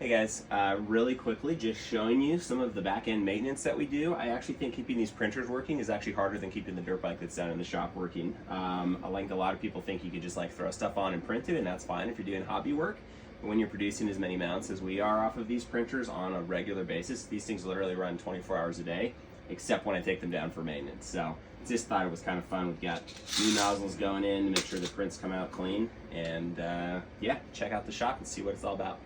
Hey guys, really quickly, just showing you some of the back-end maintenance that we do. I actually think keeping these printers working is actually harder than keeping the dirt bike that's down in the shop working. I think a lot of people think you could just like throw stuff on and print it, and that's fine if you're doing hobby work. But when you're producing as many mounts as we are off of these printers on a regular basis, these things literally run 24 hours a day, except when I take them down for maintenance. So just thought it was kind of fun. We've got new nozzles going in to make sure the prints come out clean, and yeah, check out the shop and see what it's all about.